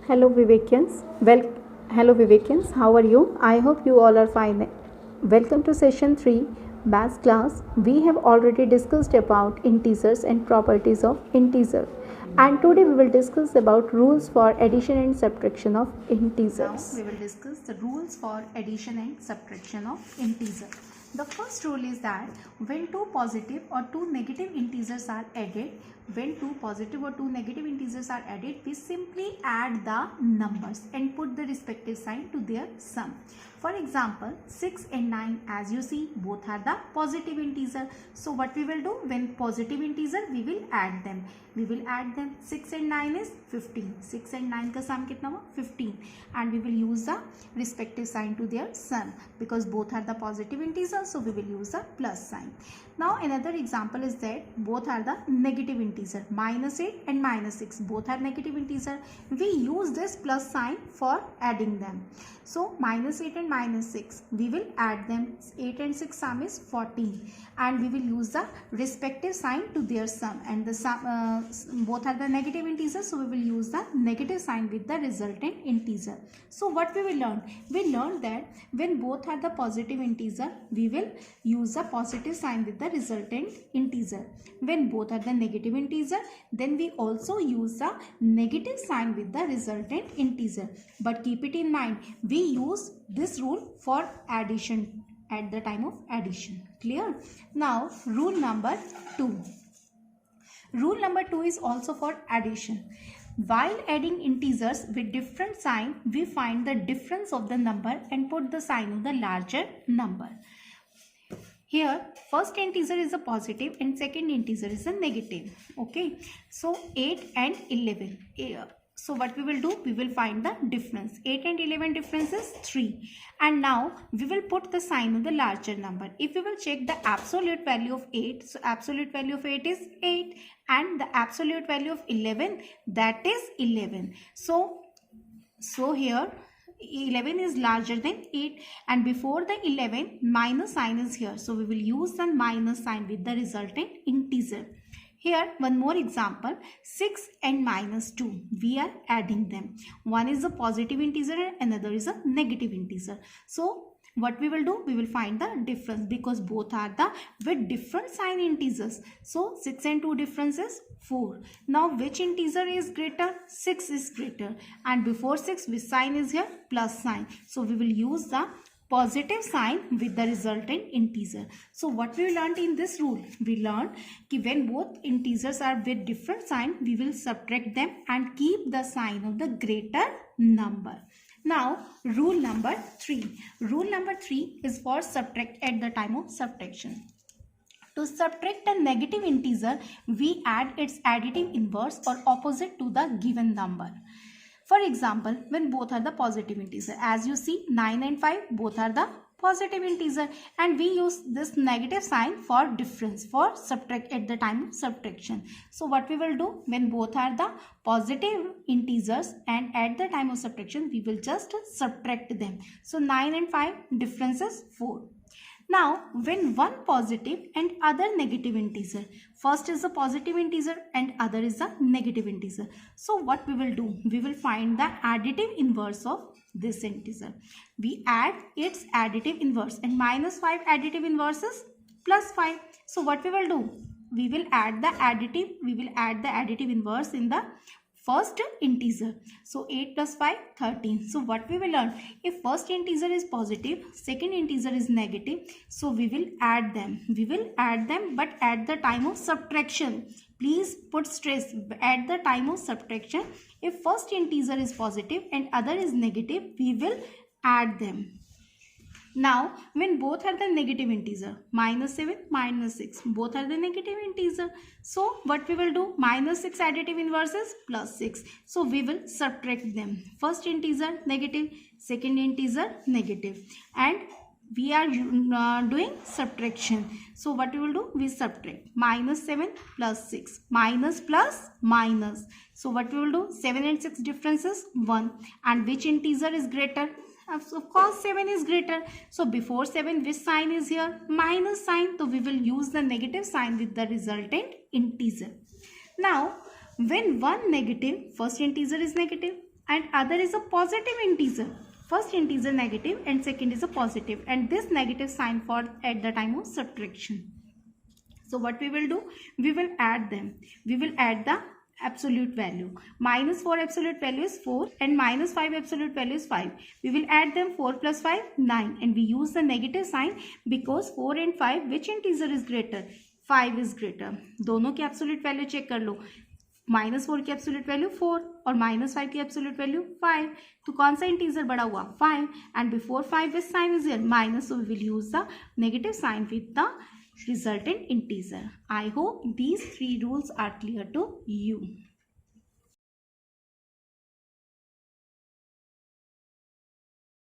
Hello Vivekians. Hello Vivekians. How are you? I hope you all are fine. Welcome to session 3 BAS class. We have already discussed about integers and properties of integer. And today we will discuss about rules for addition and subtraction of integers. Now we will discuss the rules for addition and subtraction of integer. The first rule is that when two positive or two negative integers are added, we simply add the numbers and put the respective sign to their sum. For example, 6 and 9, as you see, both are the positive integer. So what we will do, when positive integer, we will add them. 6 and 9 is 15. 6 and 9 का sum कितना हुआ? 15. And we will use the respective sign to their sum because both are the positive integers. So we will use the plus sign. Now another example is that both are the negative integer. -8 and -6 both are negative integer. We use this plus sign for adding them. So -8 and -6 we will add them. 8 and 6 sum is 14 and we will use the respective sign to their sum, and the sum both are the negative integers, so we will use the negative sign with the resultant integer. So what we will learn? We learned that when both are the positive integer, we will use the positive sign with the resultant integer. When both are the negative integer, then we also use the negative sign with the resultant integer. But keep it in mind, we use this rule for addition at the time of addition. Clear? Now rule number 2. Rule number 2 is also for addition. While adding integers with different sign, we find the difference of the number and put the sign of the larger number. Here first integer is a positive and second integer is a negative. Okay, so 8 and 11. So what we will do, we will find the difference. 8 and 11 difference is 3, and now we will put the sign of the larger number. If we will check the absolute value of 8, so absolute value of 8 is 8, and the absolute value of 11, that is 11. So here 11 is larger than 8, and before the 11 minus sign is here, so we will use the minus sign with the resultant integer. Here one more example, 6 and -2, we are adding them. One is a positive integer and another is a negative integer. So what we will do, we will find the difference because both are the with different sign integers. So 6 and 2 difference is 4. Now which integer is greater? 6 is greater, and before 6 which sign is here? Plus sign. So we will use the positive sign with the resultant integer. So what we learned in this rule, we learned कि when both integers are with different sign, we will subtract them and keep the sign of the greater number. Now rule number 3. Rule number 3 is for subtract at the time of subtraction. To subtract a negative integer, we add its additive inverse or opposite to the given number. For example, when both are the positive integer, as you see 9 and 5 both are the positive integer, and we use this negative sign for difference, for subtract at the time of subtraction. So what we will do, when both are the positive integers and at the time of subtraction, we will just subtract them. So 9 and 5 difference is 4. Now when one positive and other negative integer, first is a positive integer and other is a negative integer, so what we will do, we will find the additive inverse of this integer. We add its additive inverse, and -5 additive inverse is +5. So what we will do, we will add the additive inverse in the first integer. So 8 plus 5, 13. So what we will learn, if first integer is positive, second integer is negative, so we will add them. But at the time of subtraction. Please put stress, at the time of subtraction. If first integer is positive and other is negative, we will add them. Now when both are the negative integer, -7, -6, both are the negative integer, so what we will do, -6 additive inverse is +6, so we will subtract them. First integer negative, second integer negative, and we are doing subtraction. So what we will do, we subtract -7 plus 6, minus plus minus. So what we will do, 7 and 6 difference is 1, and which integer is greater? Of course 7 is greater. So before 7 which sign is here? Minus sign. So we will use the negative sign with the resultant integer. Now when one negative, first integer is negative, and other is a positive integer. First integer negative and second is a positive, and this negative sign for at the time of subtraction. So what we will do, we will add them. We will add the absolute value. Minus 4 absolute value is 4 and minus 5 absolute value is 5. We will add them. 4 plus 5 9, and we use the negative sign because 4 and 5 which integer is greater? 5 is greater. दोनों की absolute value check कर लो. -4 की absolute value 4 और -5 की absolute value 5. तो कौन सा integer बड़ा हुआ? 5. And before 5 which sign is here? Minus. So we will use the negative sign with the resultant integer. I hope these 3 rules are clear to you.